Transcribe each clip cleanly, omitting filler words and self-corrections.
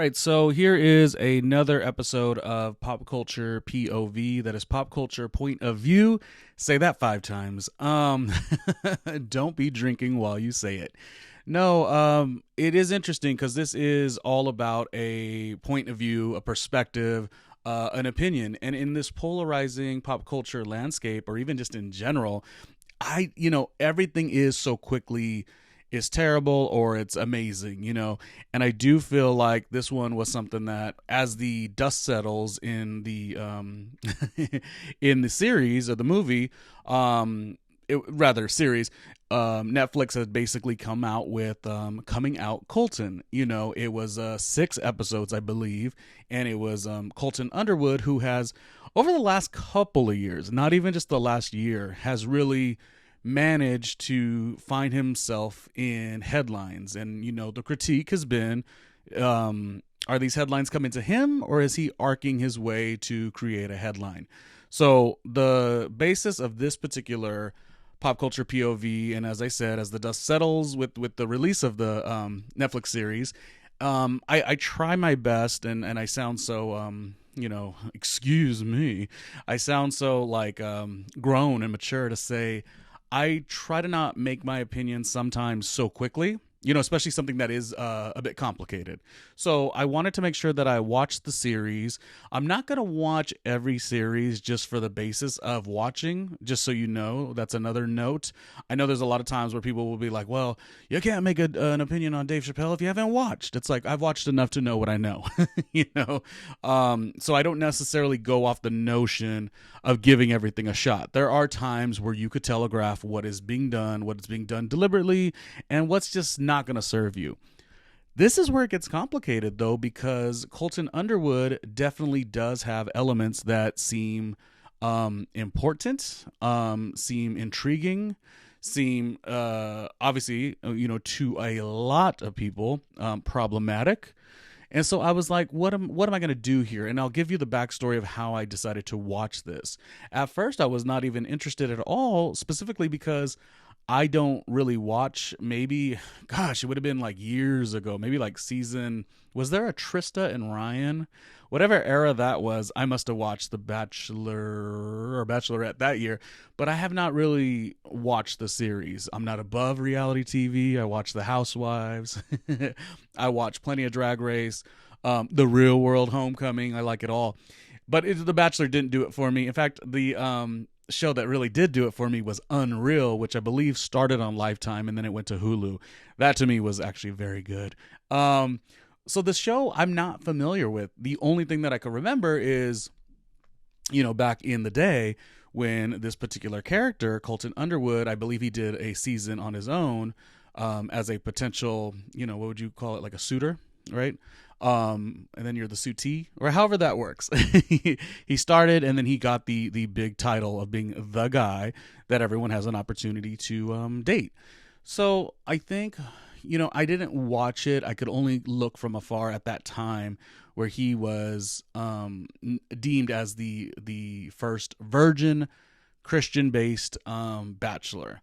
right, so here is another episode of Pop Culture POV. That is Pop Culture Point of View. Say that 5 times. Don't be drinking while you say it. No, it is interesting because this is all about a point of view, a perspective, an opinion. And in this polarizing pop culture landscape, or even just in general, everything is so quickly is terrible or it's amazing, and I do feel like this one was something that, as the dust settles in the in the series or the movie, series, Netflix has basically come out with Coming Out Colton. It was 6 episodes, I believe, and it was Colton Underwood, who has, over the last couple of years, not even just the last year, has really managed to find himself in headlines. And the critique has been, are these headlines coming to him, or is he arcing his way to create a headline? So the basis of this particular pop culture POV, and as I said, as the dust settles with the release of the Netflix series, I try my best, and I sound so excuse me, I sound so like grown and mature to say I try to not make my opinion sometimes so quickly, especially something that is a bit complicated. So I wanted to make sure that I watched the series. I'm not going to watch every series just for the basis of watching, just so you know. That's another note. I know there's a lot of times where people will be like, well, you can't make an opinion on Dave Chappelle if you haven't watched. It's like, I've watched enough to know what I know, So I don't necessarily go off the notion of giving everything a shot. There are times where you could telegraph what is being done, what is being done deliberately, and what's just not going to serve you. This is where it gets complicated, though, because Colton Underwood definitely does have elements that seem important, seem intriguing, seem obviously, to a lot of people, problematic. And so I was like, what am I going to do here? And I'll give you the backstory of how I decided to watch this. At first, I was not even interested at all, specifically because I don't really watch, maybe, gosh, it would have been like years ago, maybe like was there a Trista and Ryan? Whatever era that was, I must have watched The Bachelor or Bachelorette that year, but I have not really watched the series. I'm not above reality TV. I watch The Housewives. I watch plenty of Drag Race, The Real World Homecoming. I like it all. But The Bachelor didn't do it for me. In fact, the show that really did do it for me was Unreal, which I believe started on Lifetime and then it went to Hulu. That to me was actually very good. So the show I'm not familiar with. The only thing that I can remember is, back in the day when this particular character, Colton Underwood, I believe he did a season on his own as a potential, what would you call it, like a suitor, right? And then you're the suitee, or however that works. He started, and then he got the big title of being the guy that everyone has an opportunity to date. So I think, I didn't watch it. I could only look from afar at that time where he was deemed as the first virgin Christian-based bachelor.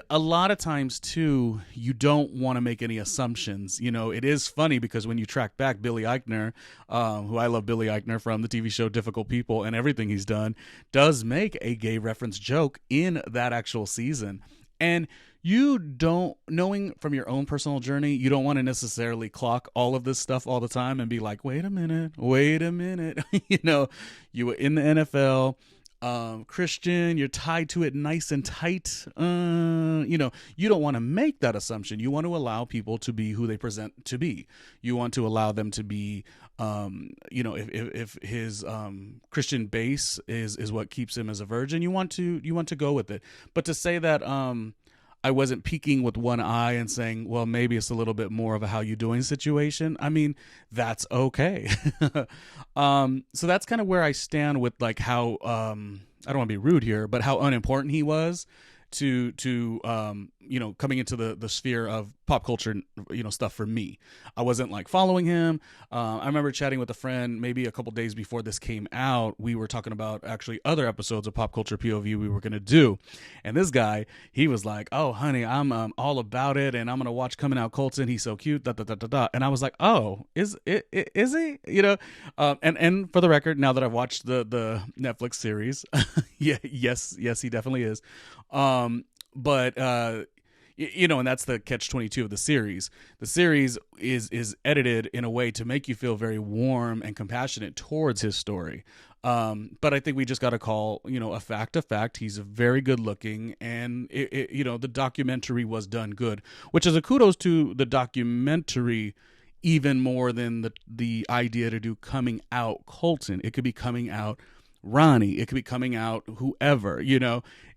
A lot of times too, you don't want to make any assumptions. It is funny because when you track back Billy Eichner, who I love Billy Eichner from the TV show Difficult People and everything he's done, does make a gay reference joke in that actual season. And you don't, knowing from your own personal journey, you don't want to necessarily clock all of this stuff all the time and be like, wait a minute. You were in the NFL, Christian, you're tied to it nice and tight. You don't want to make that assumption. You want to allow people to be who they present to be. You want to allow them to be, if his Christian base is what keeps him as a virgin, you want to go with it. But to say that I wasn't peeking with one eye and saying, well, maybe it's a little bit more of a how you doing situation, I mean, that's okay. So that's kind of where I stand with like how I don't want to be rude here, but how unimportant he was to coming into the sphere of pop culture, stuff for me. I wasn't like following him. I remember chatting with a friend maybe a couple days before this came out. We were talking about actually other episodes of Pop Culture POV we were going to do. And this guy, he was like, "Oh, honey, I'm all about it. And I'm going to watch Coming Out Colton. He's so cute. Da, da, da, da, da." And I was like, "Oh, is he? And for the record, now that I've watched the Netflix series, yeah, yes, he definitely is. But and that's the catch-22 of the series. The series is edited in a way to make you feel very warm and compassionate towards his story. But I think we just got to call, a fact a fact. He's very good looking, and the documentary was done good, which is a kudos to the documentary even more than the idea to do Coming Out Colton. It could be Coming Out Ronnie. It could be Coming Out whoever,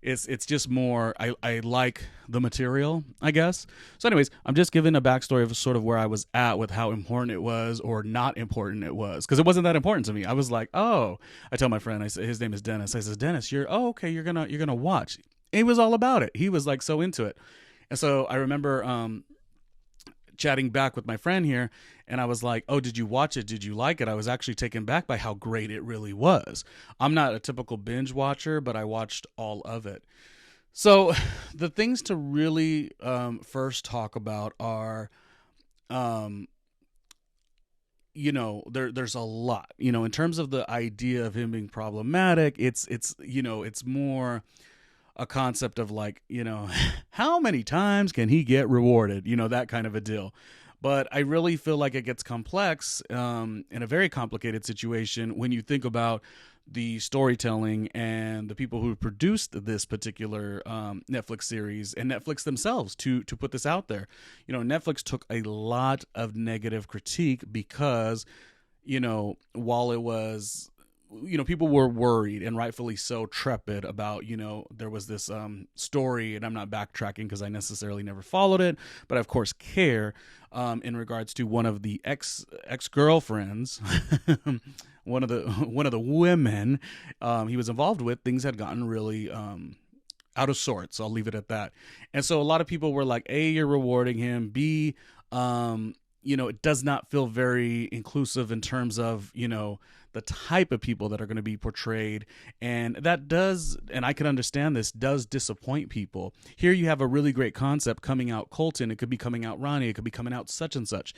it's just more, I like the material, I guess. So anyways, I'm just giving a backstory of sort of where I was at with how important it was or not important it was. Cause it wasn't that important to me. I was like, oh, I tell my friend, I say, his name is Dennis. I says, Dennis, you're going to watch. He was all about it. He was like so into it. And so I remember, chatting back with my friend here, and I was like, "Oh, did you watch it? Did you like it?" I was actually taken back by how great it really was. I'm not a typical binge watcher, but I watched all of it. So the things to really first talk about are, there's a lot, in terms of the idea of him being problematic. It's more a concept of like, how many times can he get rewarded? That kind of a deal. But I really feel like it gets complex in a very complicated situation when you think about the storytelling and the people who produced this particular Netflix series and Netflix themselves to put this out there. Netflix took a lot of negative critique because, while it was, people were worried, and rightfully so, trepid about, there was this story, and I'm not backtracking because I necessarily never followed it, but I of course care in regards to one of the ex-girlfriends, one of the women he was involved with. Things had gotten really out of sorts. I'll leave it at that. And so a lot of people were like, A, you're rewarding him. B, it does not feel very inclusive in terms of, the type of people that are going to be portrayed. And that does, and I can understand this, does disappoint people. Here you have a really great concept, Coming Out Colton. It could be Coming Out Ronnie. It could be Coming Out such and such.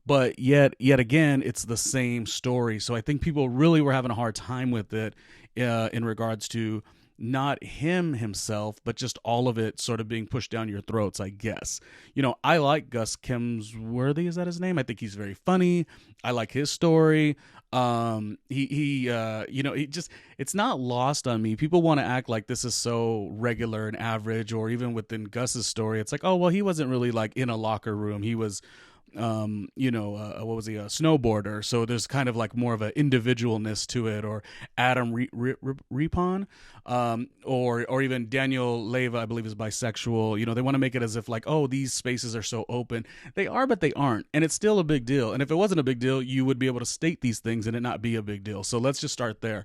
But yet again, it's the same story. So I think people really were having a hard time with it in regards to not him himself, but just all of it sort of being pushed down your throats, I guess. I like Gus Kemsworthy. Is that his name? I think he's very funny. I like his story. It's not lost on me. People want to act like this is so regular and average, or even within Gus's story, it's like, oh, well, he wasn't really like in a locker room. He was, what was he, a snowboarder? So there's kind of like more of an individualness to it. Or Adam Rippon, or even Daniel Leva, I believe, is bisexual. They want to make it as if like, oh, these spaces are so open. They are, but they aren't, and it's still a big deal. And if it wasn't a big deal, you would be able to state these things and it not be a big deal. So let's just start there.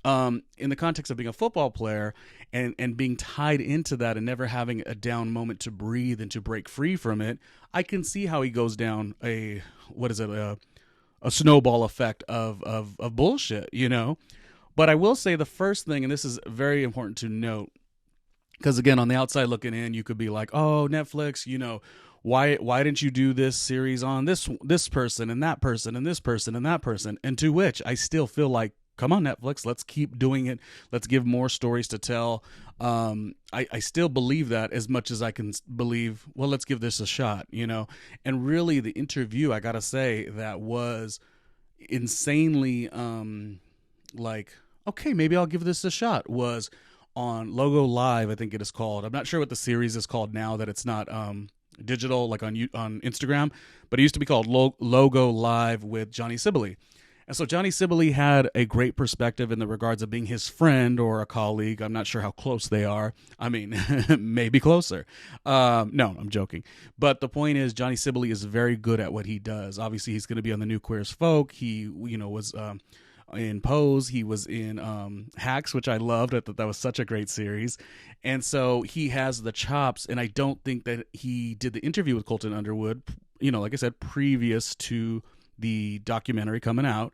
In the context of being a football player and being tied into that and never having a down moment to breathe and to break free from it, I can see how he goes down a snowball effect of bullshit, But I will say the first thing, and this is very important to note, because again, on the outside looking in, you could be like, oh, Netflix, why didn't you do this series on this person and that person and this person and that person? And to which I still feel like, come on, Netflix, let's keep doing it. Let's give more stories to tell. I still believe that as much as I can believe, well, let's give this a shot, And really the interview, I got to say, that was insanely okay, maybe I'll give this a shot, was on Logo Live, I think it is called. I'm not sure what the series is called now that it's not digital, like on Instagram, but it used to be called Logo Live with Johnny Sibley. And so Johnny Sibley had a great perspective in the regards of being his friend or a colleague. I'm not sure how close they are. I mean, maybe closer. No, I'm joking. But the point is, Johnny Sibley is very good at what he does. Obviously, he's going to be on the new Queer as Folk. He, was in Pose. He was in Hacks, which I loved. I thought that was such a great series. And so he has the chops, and I don't think that he did the interview with Colton Underwood, like I said, previous to the documentary coming out.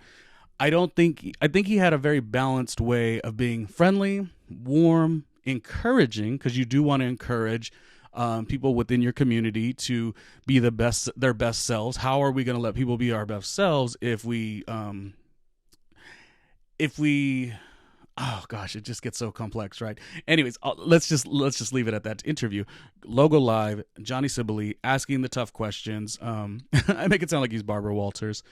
I think he had a very balanced way of being friendly, warm, encouraging, because you do want to encourage people within your community to be their best selves. How are we going to let people be our best selves if we oh gosh, it just gets so complex, right? Anyways, let's just leave it at that. Interview, Logo Live, Johnny Sibley asking the tough questions. I make it sound like he's Barbara Walters,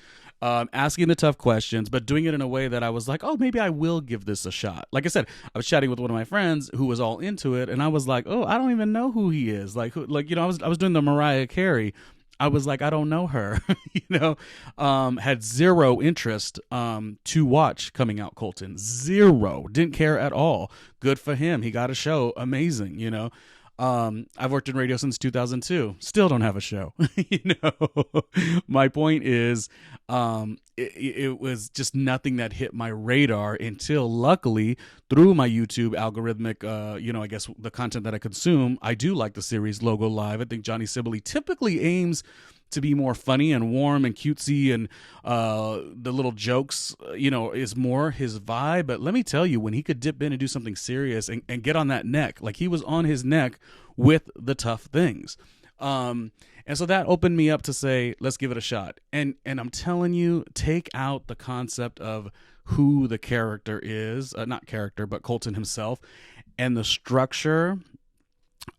asking the tough questions, but doing it in a way that I was like, oh, maybe I will give this a shot. Like I said, I was chatting with one of my friends who was all into it, and I was like, oh, I don't even know who he is. I was doing the Mariah Carey. I was like, I don't know her, had zero interest to watch Coming Out Colton. Zero. Didn't care at all. Good for him. He got a show. Amazing, I've worked in radio since 2002. Still don't have a show. My point is, it was just nothing that hit my radar until, luckily, through my YouTube algorithmic, I guess the content that I consume, I do like the series Logo Live. I think Johnny Sibley typically aims to be more funny and warm and cutesy, and the little jokes, is more his vibe. But let me tell you, when he could dip in and do something serious and get on that neck, like he was on his neck with the tough things. And so that opened me up to say, let's give it a shot. And I'm telling you, take out the concept of who the character is, not character, but Colton himself, and the structure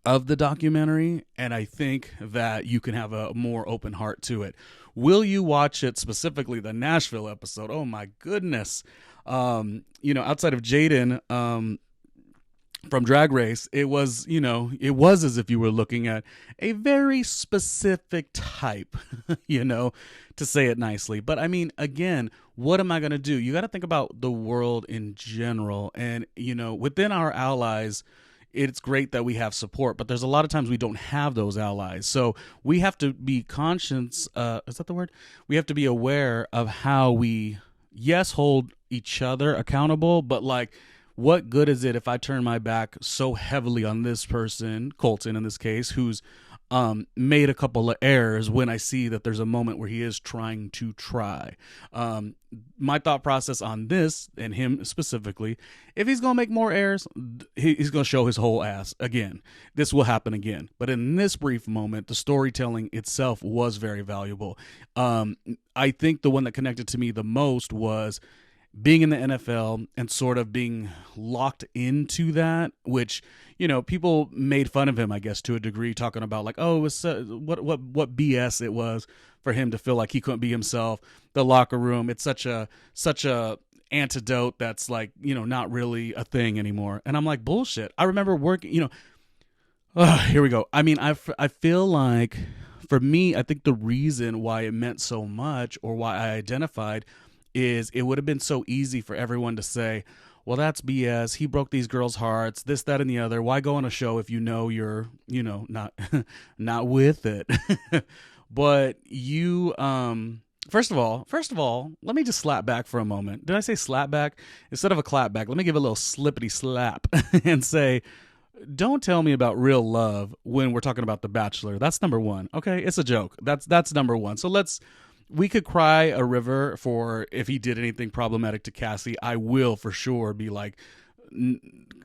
of the documentary, and I think that you can have a more open heart to it. Will you watch it, specifically the Nashville episode? Oh my goodness. Outside of Jaden from Drag Race, it was as if you were looking at a very specific type, to say it nicely. But I mean, again, what am I going to do? You got to think about the world in general, and within our allies, it's great that we have support, but there's a lot of times we don't have those allies. So we have to be conscious, is that the word? We have to be aware of how we, yes, hold each other accountable, but like, what good is it if I turn my back so heavily on this person, Colton in this case, who's made a couple of errors, when I see that there's a moment where he is trying to try. My thought process on this, and him specifically, if he's going to make more errors, he's going to show his whole ass again. This will happen again. But in this brief moment, the storytelling itself was very valuable. I think the one that connected to me the most was being in the NFL and sort of being locked into that, which, people made fun of him, I guess, to a degree, talking about like, oh, it was what BS it was for him to feel like he couldn't be himself. The locker room, it's such a antidote that's like, not really a thing anymore. And I'm like, bullshit. I remember working, here we go. I mean, I feel like for me, I think the reason why it meant so much, or why I identified, is it would have been so easy for everyone to say, well, that's BS. He broke these girls' hearts, this, that, and the other. Why go on a show if you're, not not with it? But you, first of all, let me just slap back for a moment. Did I say slap back? Instead of a clap back, let me give a little slippity slap and say, don't tell me about real love when we're talking about The Bachelor. That's number one. Okay, it's a joke. That's number one. So we could cry a river for if he did anything problematic to Cassie. I will for sure be like,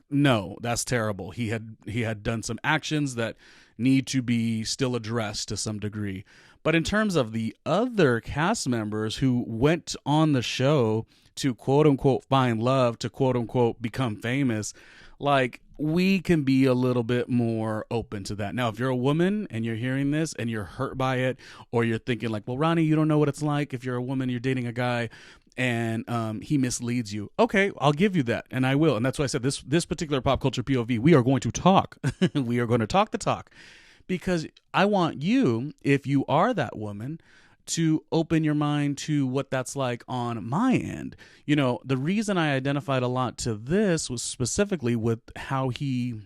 no, that's terrible. He had done some actions that need to be still addressed to some degree. But in terms of the other cast members who went on the show to quote unquote find love, to quote unquote become famous, like, we can be a little bit more open to that. Now, if you're a woman and you're hearing this and you're hurt by it, or you're thinking like, well, Ronnie, you don't know what it's like if you're a woman, you're dating a guy and he misleads you. Okay, I'll give you that, and I will. And that's why I said this particular pop culture POV, we are going to talk. We are going to talk the talk, because I want you, if you are that woman, to open your mind to what that's like on my end. The reason I identified a lot to this was specifically with how he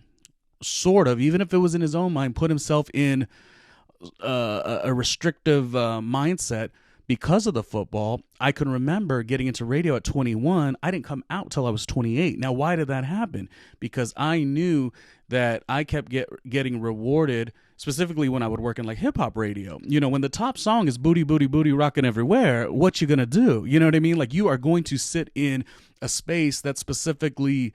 sort of, even if it was in his own mind, put himself in a restrictive mindset because of the football, I can remember getting into radio at 21. I didn't come out till I was 28. Now, why did that happen? Because I knew that I kept getting rewarded, specifically when I would work in like hip hop radio. When the top song is booty, booty, booty, rocking everywhere, what you gonna do? You know what I mean? Like, you are going to sit in a space that specifically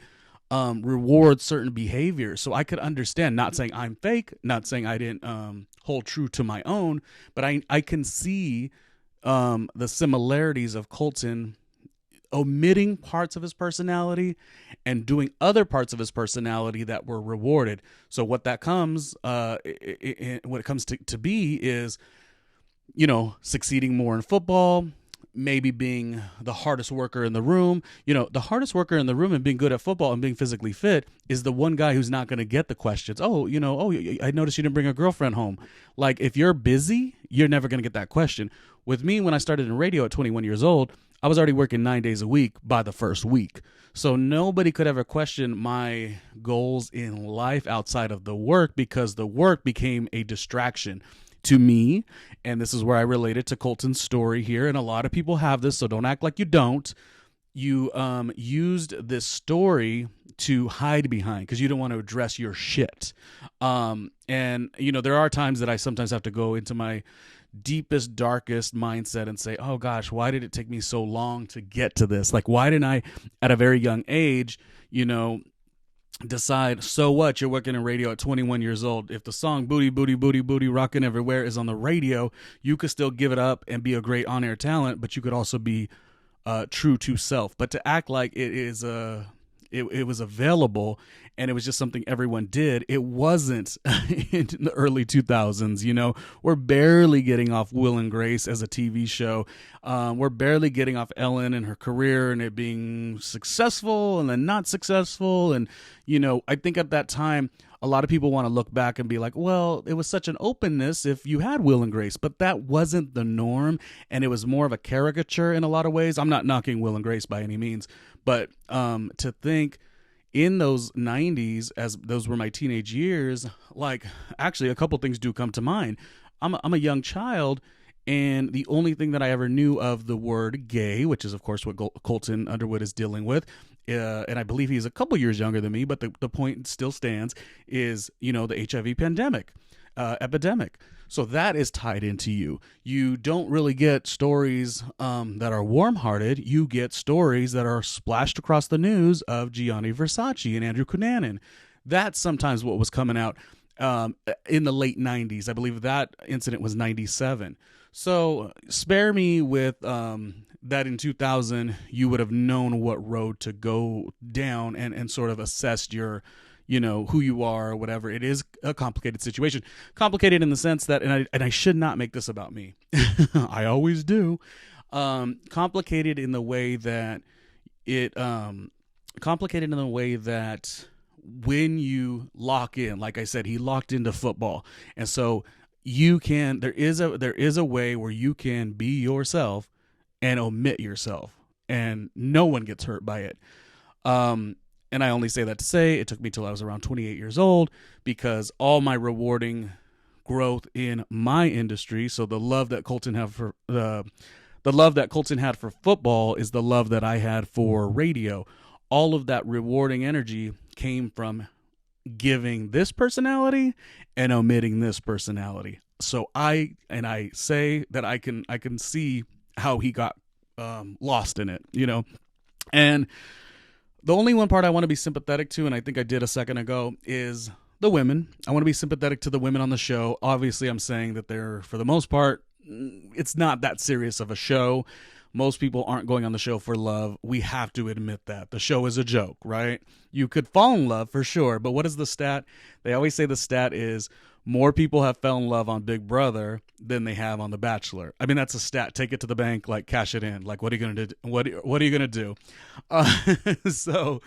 rewards certain behavior. So I could understand, not saying I'm fake, not saying I didn't hold true to my own, but I can see the similarities of Colton omitting parts of his personality and doing other parts of his personality that were rewarded. So what that comes, what it comes to be is, succeeding more in football, maybe being the hardest worker in the room. The hardest worker in the room and being good at football and being physically fit is the one guy who's not going to get the questions. I noticed you didn't bring a girlfriend home. Like, if you're busy, you're never going to get that question. With me, when I started in radio at 21 years old, I was already working 9 days a week by the first week. So nobody could ever question my goals in life outside of the work, because the work became a distraction to me. And this is where I relate it to Colton's story here. And a lot of people have this, so don't act like you don't. You used this story to hide behind because you don't want to address your shit. And there are times that I sometimes have to go into my deepest, darkest mindset and say, oh gosh, why did it take me so long to get to this? Like, why didn't I, at a very young age, decide, so what, you're working in radio at 21 years old. If the song booty, booty, booty, booty, rocking everywhere is on the radio, you could still give it up and be a great on-air talent, but you could also be true to self. But to act like it is it was available and it was just something everyone did, it wasn't in the early 2000s. We're barely getting off Will and Grace as a TV show. We're barely getting off Ellen and her career and it being successful and then not successful. And, I think at that time, a lot of people want to look back and be like, well, it was such an openness if you had Will and Grace, but that wasn't the norm. And it was more of a caricature in a lot of ways. I'm not knocking Will and Grace by any means, but to think in those 90s, as those were my teenage years, like, actually a couple things do come to mind. I'm a young child, and the only thing that I ever knew of the word gay, which is of course what Colton Underwood is dealing with, and I believe he's a couple years younger than me, but the point still stands, is, the HIV pandemic, epidemic. So that is tied into you. You don't really get stories that are warm-hearted. You get stories that are splashed across the news of Gianni Versace and Andrew Cunanan. That's sometimes what was coming out in the late 90s. I believe that incident was 97. So spare me with that in 2000, you would have known what road to go down and sort of assessed your who you are or whatever. It is a complicated situation. Complicated in the sense that, and I should not make this about me. I always do. Complicated in the way that when you lock in, like I said, he locked into football. And so there is a way where you can be yourself and omit yourself and no one gets hurt by it. And I only say that to say it took me till I was around 28 years old, because all my rewarding growth in my industry, so the love that Colton had for football is the love that I had for radio. All of that rewarding energy came from giving this personality and omitting this personality. So I say that I can see how he got lost in it, and the only one part I want to be sympathetic to, and I think I did a second ago, is the women. I want to be sympathetic to the women on the show. Obviously, I'm saying that they're, for the most part, it's not that serious of a show. Most people aren't going on the show for love. We have to admit that. The show is a joke, right? You could fall in love for sure, but what is the stat? They always say the stat is more people have fell in love on Big Brother than they have on The Bachelor. I mean, that's a stat. Take it to the bank, like cash it in. Like, what are you going to do? What are you going to do? So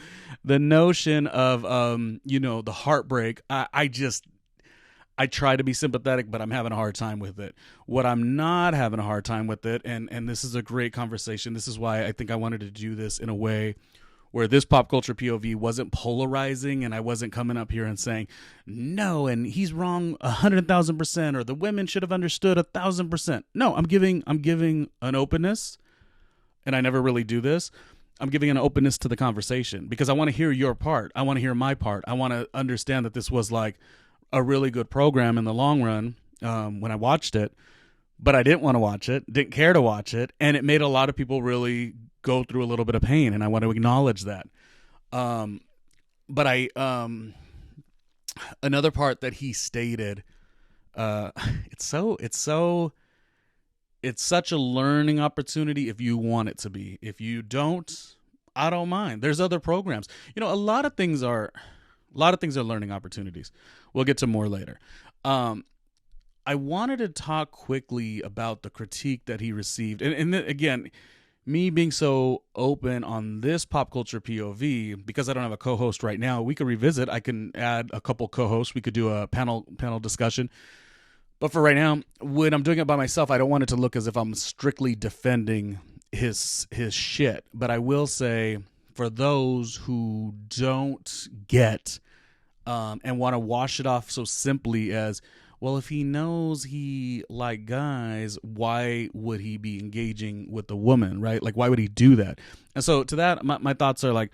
the notion of, the heartbreak, I try to be sympathetic, but I'm having a hard time with it. What I'm not having a hard time with it, and this is a great conversation. This is why I think I wanted to do this in a way where this pop culture POV wasn't polarizing, and I wasn't coming up here and saying, no, and he's wrong 100,000%, or the women should have understood 1,000%. No, I'm giving an openness, and I never really do this. I'm giving an openness to the conversation because I want to hear your part. I want to hear my part. I want to understand that this was like a really good program in the long run when I watched it, but I didn't want to watch it, didn't care to watch it, and it made a lot of people really go through a little bit of pain, and I want to acknowledge that. But another part that he stated, it's such a learning opportunity if you want it to be. If you don't, I don't mind. There's other programs. A lot of things are learning opportunities. We'll get to more later. I wanted to talk quickly about the critique that he received. And again, me being so open on this pop culture POV, because I don't have a co-host right now, we could revisit. I can add a couple co-hosts. We could do a panel discussion. But for right now, when I'm doing it by myself, I don't want it to look as if I'm strictly defending his shit. But I will say, for those who don't get and want to wash it off so simply as, well, if he knows he like guys, why would he be engaging with the woman, right? Like, why would he do that? And so to that, my thoughts are like,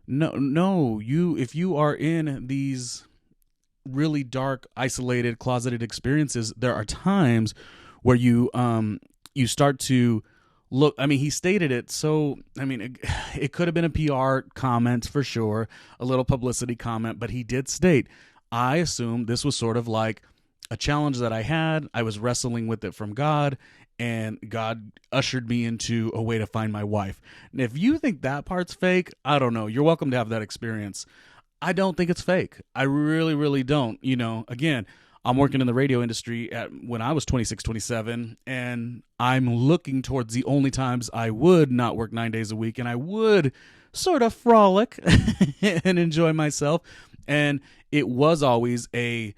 no, if you are in these really dark, isolated, closeted experiences, there are times where you start to look. I mean, he stated it, so I mean, it could have been a PR comment for sure, a little publicity comment, but he did state, I assumed this was sort of like a challenge that I had. I was wrestling with it from God, and God ushered me into a way to find my wife. And if you think that part's fake, I don't know. You're welcome to have that experience. I don't think it's fake. I really, really don't. Again, I'm working in the radio industry when I was 26, 27, and I'm looking towards the only times I would not work 9 days a week, and I would sort of frolic and enjoy myself. And it was always a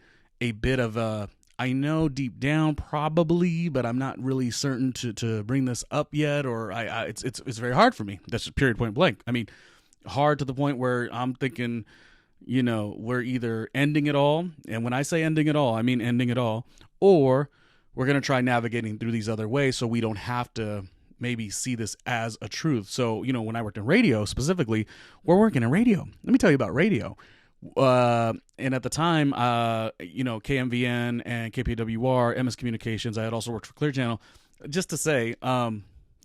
bit of a, I know deep down probably, but I'm not really certain to bring this up yet, or it's very hard for me. That's period, point blank. I mean, hard to the point where I'm thinking, we're either ending it all, and when I say ending it all, I mean ending it all, or we're going to try navigating through these other ways so we don't have to maybe see this as a truth. So, when I worked in radio specifically, we're working in radio. Let me tell you about radio. And at the time, KMVN and KPWR, MS Communications, I had also worked for Clear Channel. Just to say,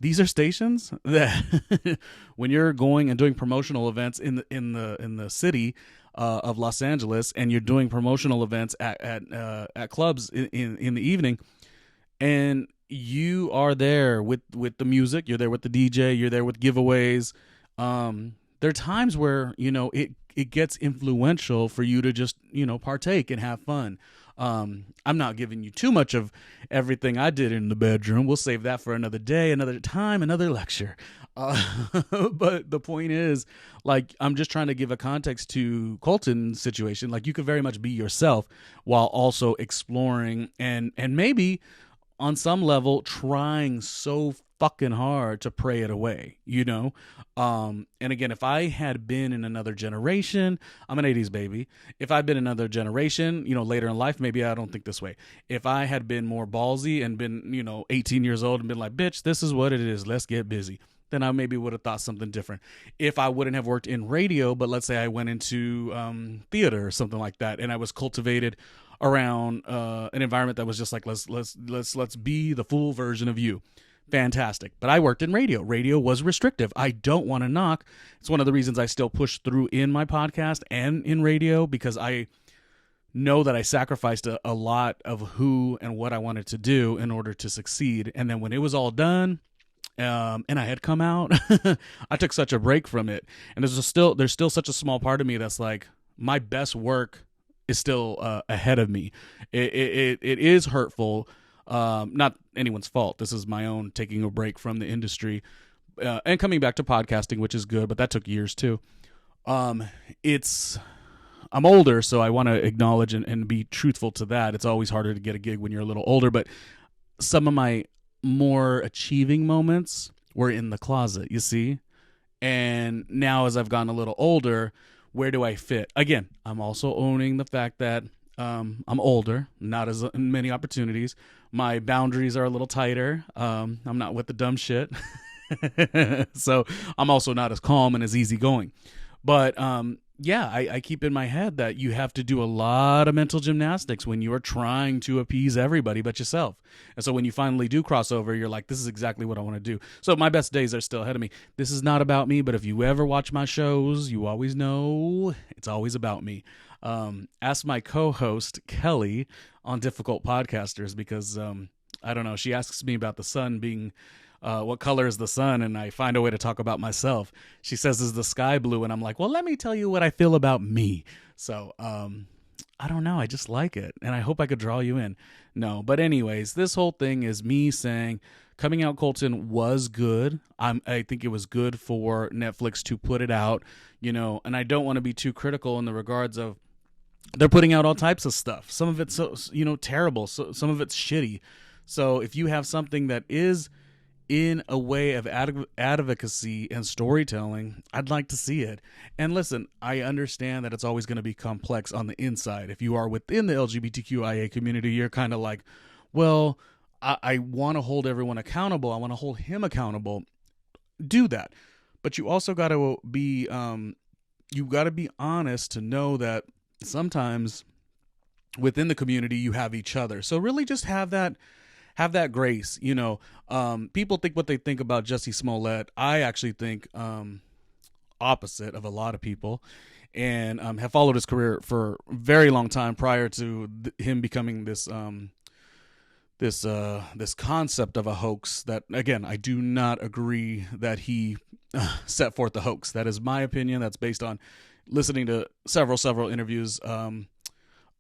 these are stations that when you're going and doing promotional events in the city of Los Angeles, and you're doing promotional events at clubs in the evening, and you are there with the music, you're there with the DJ, you're there with giveaways. There are times where it gets influential for you to just, partake and have fun. I'm not giving you too much of everything I did in the bedroom. We'll save that for another day, another time, another lecture. But the point is, like, I'm just trying to give a context to Colton's situation. Like, you could very much be yourself while also exploring and maybe on some level trying so fucking hard to pray it away, and again, if I had been in another generation, I'm an 80s baby. If I'd been another generation, later in life, maybe I don't think this way. If I had been more ballsy and been, 18 years old and been like, bitch, this is what it is, let's get busy, then I maybe would have thought something different. If I wouldn't have worked in radio, but let's say I went into theater or something like that, and I was cultivated around an environment that was just like, let's be the full version of you. Fantastic. But I worked in radio. Radio was restrictive. I don't want to knock. It's one of the reasons I still push through in my podcast and in radio, because I know that I sacrificed a lot of who and what I wanted to do in order to succeed. And then when it was all done, and I had come out, I took such a break from it. And there's still such a small part of me that's like, my best work is still ahead of me. It is hurtful. Not anyone's fault. This is my own taking a break from the industry and coming back to podcasting, which is good, but that took years too. I'm older, so I want to acknowledge and be truthful to that. It's always harder to get a gig when you're a little older, but some of my more achieving moments were in the closet, you see? And now as I've gotten a little older, where do I fit? Again, I'm also owning the fact that I'm older, not as many opportunities. My boundaries are a little tighter. I'm not with the dumb shit. So I'm also not as calm and as easygoing. But yeah, I keep in my head that you have to do a lot of mental gymnastics when you are trying to appease everybody but yourself. And so when you finally do cross over, you're like, this is exactly what I want to do. So my best days are still ahead of me. This is not about me, but if you ever watch my shows, you always know it's always about me. Ask my co-host, Kelly, on Difficult Podcasters, because I don't know, she asks me about the sun being... what color is the sun? And I find a way to talk about myself. She says, is the sky blue? And I'm like, well, let me tell you what I feel about me. So, I don't know. I just like it. And I hope I could draw you in. No, but anyways, this whole thing is me saying Coming Out Colton was good. I think it was good for Netflix to put it out, and I don't want to be too critical in the regards of they're putting out all types of stuff. Some of it's, terrible. So some of it's shitty. So if you have something that is in a way of advocacy and storytelling, I'd like to see it. And listen, I understand that it's always going to be complex on the inside. If you are within the LGBTQIA community, you're kind of like, well, I want to hold everyone accountable. I want to hold him accountable. Do that. But you also got to be, honest to know that sometimes within the community, you have each other. So really just have that grace. People think what they think about Jussie Smollett. I actually think opposite of a lot of people, and have followed his career for a very long time prior to him becoming this concept of a hoax that, again, I do not agree that he set forth the hoax. That is my opinion. That's based on listening to several interviews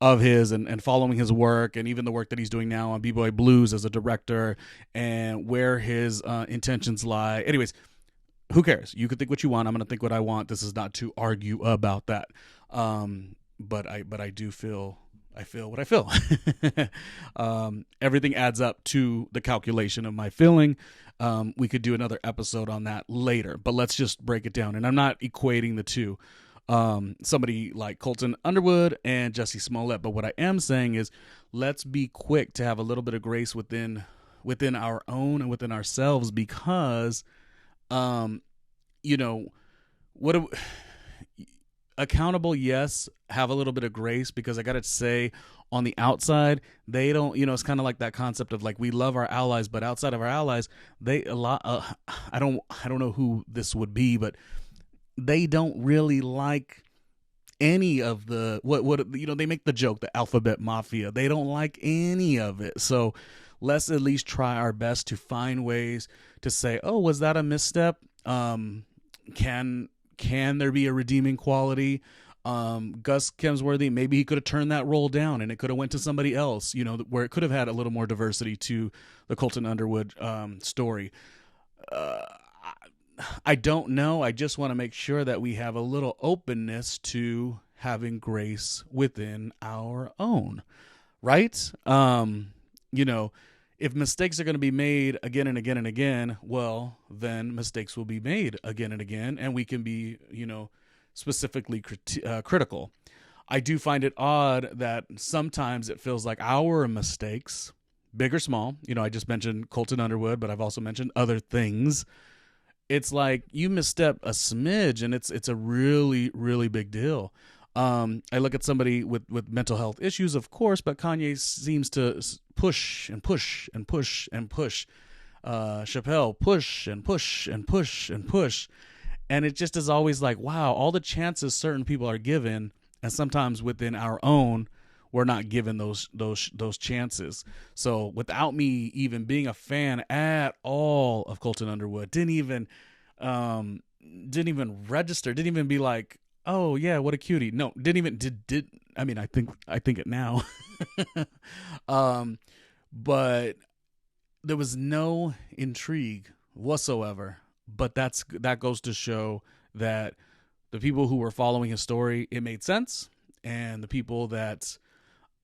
of his and following his work, and even the work that he's doing now on B-Boy Blues as a director, and where his intentions lie. Anyways, who cares? You can think what you want. I'm going to think what I want. This is not to argue about that. But I do feel what I feel. Everything adds up to the calculation of my feeling. We could do another episode on that later, but let's just break it down. And I'm not equating the two. Somebody like Colton Underwood and Jussie Smollett. But what I am saying is, let's be quick to have a little bit of grace within our own and within ourselves, because, accountable, yes, have a little bit of grace, because I got to say, on the outside, they don't, it's kind of like that concept of like, we love our allies, but outside of our allies, I don't know who this would be, but they don't really like any of the they make the joke, the alphabet mafia. They don't like any of it. So let's at least try our best to find ways to say, oh, was that a misstep? Can there be a redeeming quality? Gus Kemsworthy, maybe he could have turned that role down and it could have went to somebody else, where it could have had a little more diversity to the Colton Underwood story. I don't know. I just want to make sure that we have a little openness to having grace within our own, right? If mistakes are going to be made again and again and again, well, then mistakes will be made again and again, and we can be, specifically critical. I do find it odd that sometimes it feels like our mistakes, big or small, I just mentioned Colton Underwood, but I've also mentioned other things. It's like you misstep a smidge and it's a really, really big deal. I look at somebody with mental health issues, of course, but Kanye seems to push and push and push and push. Chappelle, push and push and push and push. And it just is always like, wow, all the chances certain people are given, and sometimes within our own, we're not given those chances. So without me even being a fan at all of Colton Underwood, didn't even register, didn't even be like, oh yeah, what a cutie. No, didn't even did. I mean, I think it now. But there was no intrigue whatsoever. But that goes to show that the people who were following his story, it made sense, and the people that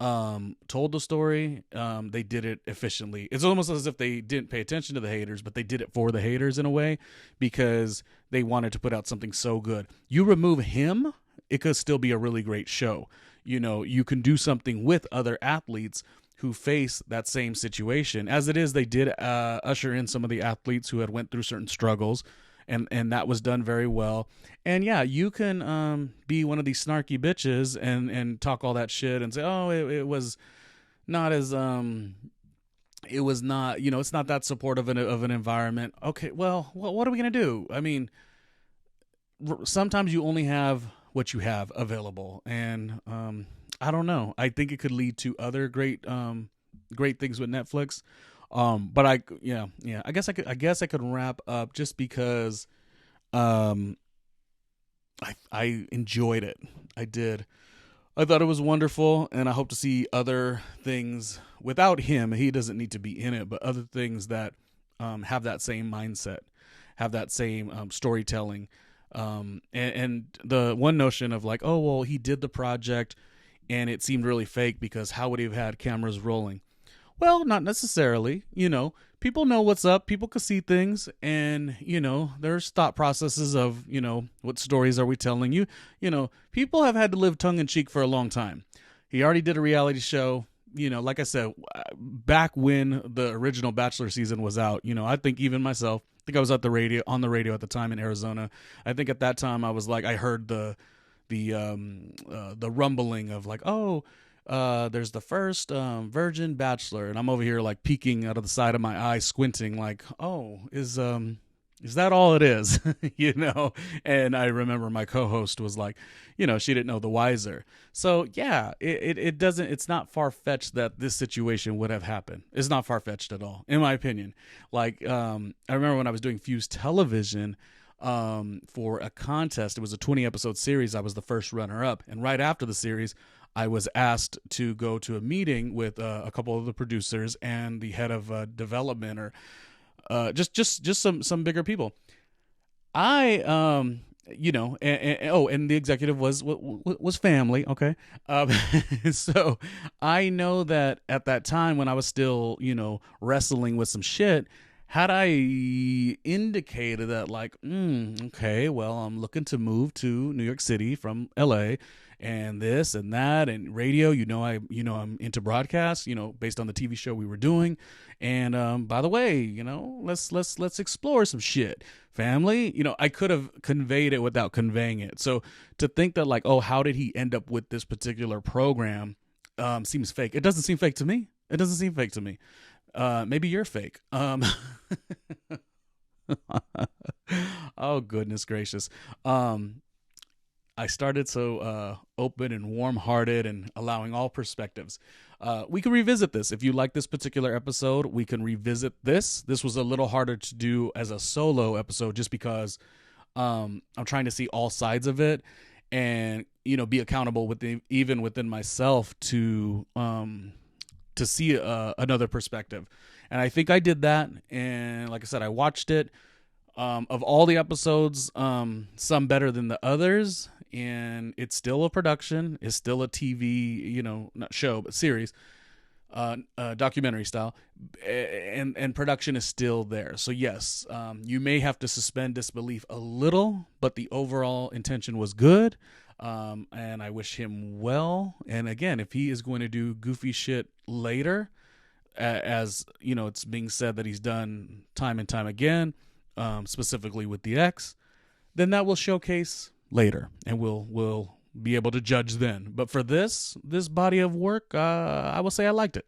told the story, they did it efficiently. It's almost as if they didn't pay attention to the haters, but they did it for the haters in a way, because they wanted to put out something so good. You remove him, it could still be a really great show. You can do something with other athletes who face that same situation. As it is, they did usher in some of the athletes who had went through certain struggles, and that was done very well. And yeah, you can be one of these snarky bitches and talk all that shit and say, oh, it was not as it was not, it's not that supportive of an environment. Okay, well, what are we gonna do? I mean, sometimes you only have what you have available, and I don't know. I think it could lead to other great things with Netflix. But I guess I could wrap up just because I enjoyed it. I did. I thought it was wonderful, and I hope to see other things without him. He doesn't need to be in it, but other things that have that same mindset, have that same storytelling. And the one notion of like, oh, well, he did the project and it seemed really fake because how would he have had cameras rolling? Well, not necessarily. People know what's up. People can see things, and there's thought processes of what stories are we telling you. People have had to live tongue in cheek for a long time. He already did a reality show. Like I said, back when the original Bachelor season was out, I think even myself, I think I was on the radio at the time in Arizona. I think at that time I was like, I heard the rumbling of like, oh, there's the first virgin bachelor, and I'm over here like peeking out of the side of my eye, squinting, like, oh, is that all it is? And I remember my co-host was like, she didn't know the wiser. So yeah, it's not far-fetched that this situation would have happened. It's not far-fetched at all, in my opinion. Like, I remember when I was doing Fuse Television, for a contest. It was a 20-episode series. I was the first runner-up, and right after the series, I was asked to go to a meeting with a couple of the producers and the head of development, or just some bigger people. I and the executive was family. Okay, so I know that at that time when I was still wrestling with some shit. Had I indicated that, like, okay, well, I'm looking to move to New York City from LA, and this and that, and radio, I'm into broadcast, based on the TV show we were doing, and by the way, let's explore some shit, family. I could have conveyed it without conveying it. So to think that, like, oh, how did he end up with this particular program, seems fake. It doesn't seem fake to me. Maybe you're fake. Oh, goodness gracious. I started so open and warm-hearted and allowing all perspectives. We can revisit this. If you like this particular episode, we can revisit this. This was a little harder to do as a solo episode just because I'm trying to see all sides of it and, be accountable even within myself to see another perspective. And I think I did that. And like I said, I watched it. Of all the episodes, some better than the others. And it's still a production. It's still a TV, not show, but series, documentary style. And production is still there. So yes, you may have to suspend disbelief a little, but the overall intention was good. And I wish him well. And again, if he is going to do goofy shit later, as it's being said that he's done time and time again, specifically with the ex, then that will showcase later, and we'll be able to judge then. But for this body of work, I will say I liked it.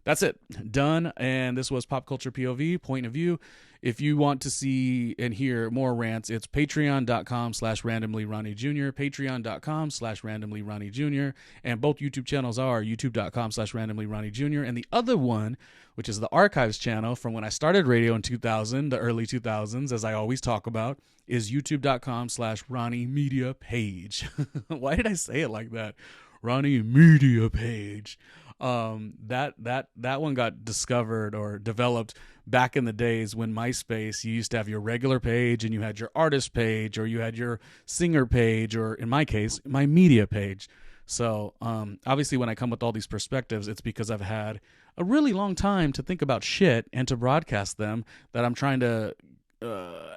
That's it. Done. And this was Pop Culture POV, point of view. If you want to see and hear more rants, it's patreon.com/randomlyRonnie Jr., patreon.com/randomlyRonnie Jr., and both YouTube channels are youtube.com/randomlyRonnie Jr., and the other one, which is the archives channel from when I started radio in 2000, the early 2000s, as I always talk about, is youtube.com/Ronnie Media Page. Why did I say it like that? Ronnie Media Page. That one got discovered or developed back in the days when MySpace, you used to have your regular page and you had your artist page, or you had your singer page, or in my case, my media page. So obviously when I come with all these perspectives, it's because I've had a really long time to think about shit and to broadcast them, that I'm trying to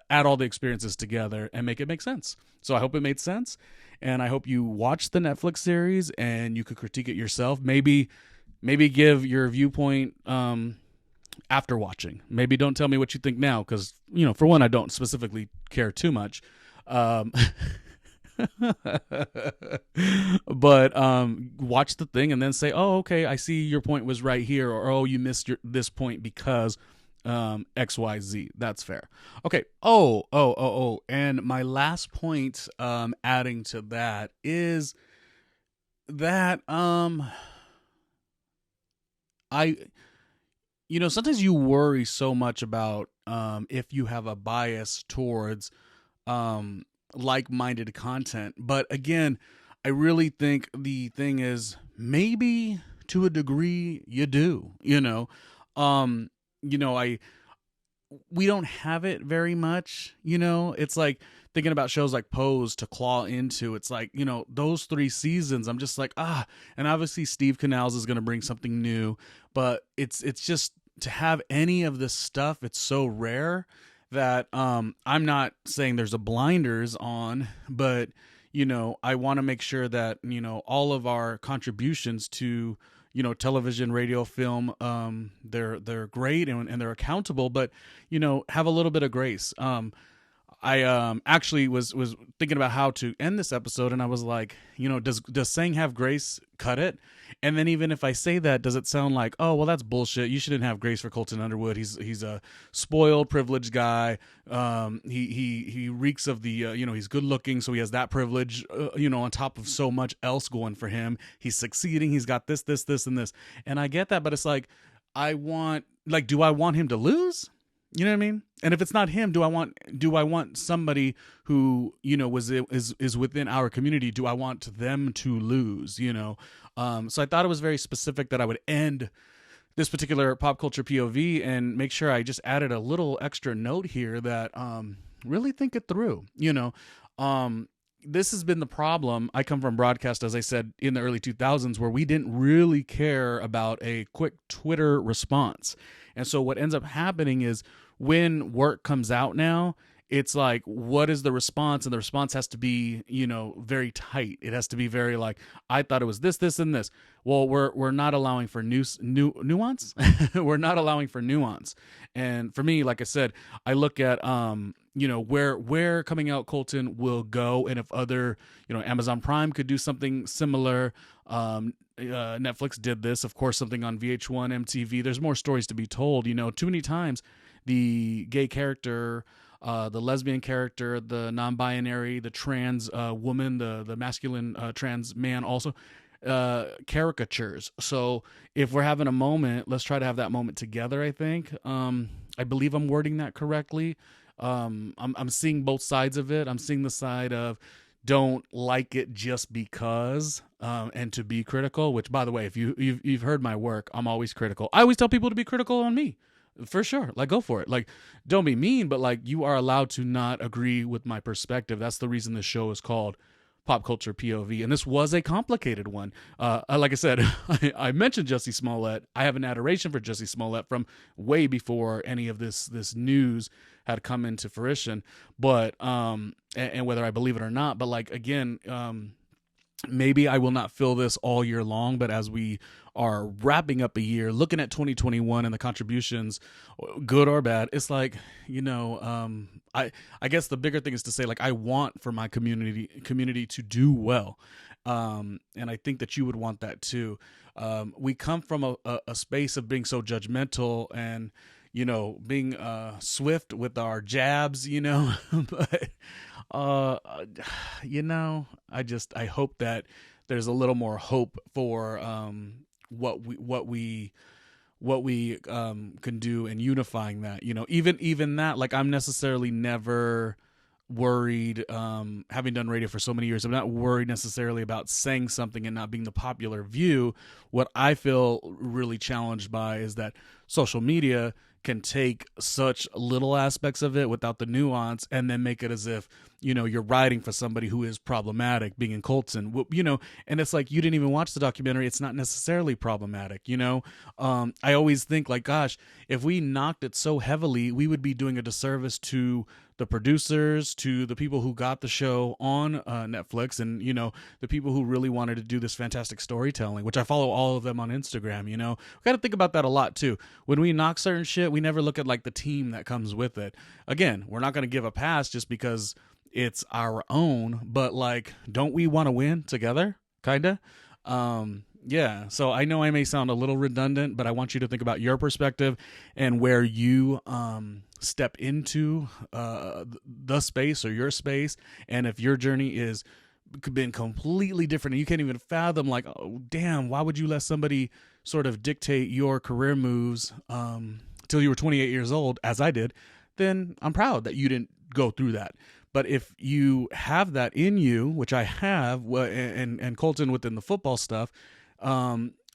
add all the experiences together and make it make sense. So I hope it made sense, and I hope you watch the Netflix series and you could critique it yourself. Maybe give your viewpoint after watching. Maybe don't tell me what you think now, because for one, I don't specifically care too much. But watch the thing and then say, oh, okay, I see your point was right here, or oh, you missed this point because XYZ. That's fair. Okay. And my last point adding to that is that I sometimes you worry so much about if you have a bias towards like-minded content. But again, I really think the thing is, maybe to a degree you do. We don't have it very much. It's like thinking about shows like Pose to claw into. It's like, those 3 seasons, I'm just like, and obviously Steve Canals is going to bring something new, but it's just, to have any of this stuff, it's so rare that I'm not saying there's a blinders on, but I want to make sure that all of our contributions to television, radio, film, they're great and they're accountable, but have a little bit of grace. I actually was thinking about how to end this episode, and I was like, does saying have grace cut it? And then even if I say that, does it sound like, oh, well, that's bullshit, you shouldn't have grace for Colton Underwood, he's a spoiled, privileged guy, he reeks of the he's good looking, so he has that privilege, on top of so much else going for him, he's succeeding, he's got this and this, and I get that, but it's like, do I want him to lose? You know what I mean? And if it's not him, do I want somebody who is within our community? Do I want them to lose? So I thought it was very specific that I would end this particular pop culture POV and make sure I just added a little extra note here that really think it through. This has been the problem. I come from broadcast, as I said, in the early 2000s, where we didn't really care about a quick Twitter response. And so what ends up happening is when work comes out now, it's like, what is the response? And the response has to be, very tight. It has to be very like, I thought it was this, and this. Well, we're not allowing for nuance. We're not allowing for nuance. And for me, like I said, I look at, where Coming Out Colton will go. And if other, Amazon Prime could do something similar, Netflix did this, of course, something on VH1, MTV. There's more stories to be told. Too many times the gay character, the lesbian character, the non-binary, the trans woman, the masculine trans man also caricatures. So if we're having a moment, let's try to have that moment together, I think. I believe I'm wording that correctly. I'm seeing both sides of it. I'm seeing the side of don't like it just because, and to be critical, which, by the way, if you've heard my work, I'm always critical. I always tell people to be critical on me. For sure. Like, go for it. Like, don't be mean, but like, you are allowed to not agree with my perspective. That's the reason this show is called Pop Culture POV. And this was a complicated one. Like I said, I mentioned Jussie Smollett. I have an adoration for Jussie Smollett from way before any of this news had come into fruition. But, and whether I believe it or not, but like, again, maybe I will not feel this all year long, but as we are wrapping up a year, looking at 2021 and the contributions, good or bad, it's like, I guess the bigger thing is to say, like, I want for my community to do well. And I think that you would want that too. We come from a space of being so judgmental and, being swift with our jabs, but I hope that there's a little more hope for what we can do in unifying that. Even that, like, I'm necessarily never worried, having done radio for so many years, I'm not worried necessarily about saying something and not being the popular view. What I feel really challenged by is that social media can take such little aspects of it without the nuance and then make it as if you're riding for somebody who is problematic, being in Colton, and it's like, you didn't even watch the documentary. It's not necessarily problematic. I always think like, gosh, if we knocked it so heavily, we would be doing a disservice to the producers, to the people who got the show on Netflix, and the people who really wanted to do this fantastic storytelling, which I follow all of them on Instagram. We got to think about that a lot too. When we knock certain shit, we never look at like the team that comes with it. Again, we're not going to give a pass just because it's our own, but like, don't we want to win together? Kinda. Yeah, so I know I may sound a little redundant, but I want you to think about your perspective and where you step into the space or your space, and if your journey is been completely different and you can't even fathom, like, oh damn, why would you let somebody sort of dictate your career moves till you were 28 years old, as I did, then I'm proud that you didn't go through that. But if you have that in you, which I have, and Colton within the football stuff,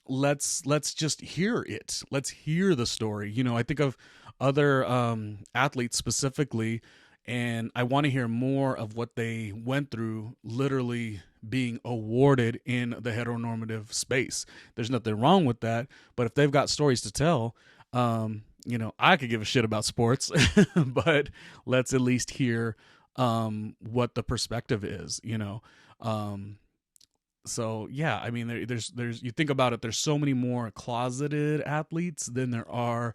let's just hear it. Let's hear the story. I think of other athletes specifically, and I want to hear more of what they went through, literally being awarded in the heteronormative space. There's nothing wrong with that, but if they've got stories to tell, I could give a shit about sports, but let's at least hear what the perspective is. So yeah, I mean, there's you think about it, there's so many more closeted athletes than there are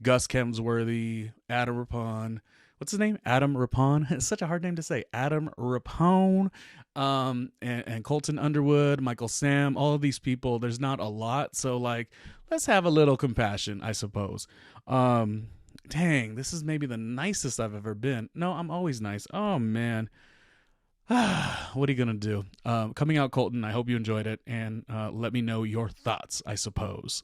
Gus Kemsworthy, Adam Rapone. What's his name? Adam Rapone. It's such a hard name to say. Adam Rapone, and Colton Underwood, Michael Sam, all of these people. There's not a lot, so like, let's have a little compassion, I suppose. Dang, this is maybe the nicest I've ever been. No, I'm always nice. Oh man. What are you gonna do? Coming out, Colton. I hope you enjoyed it, and let me know your thoughts, I suppose.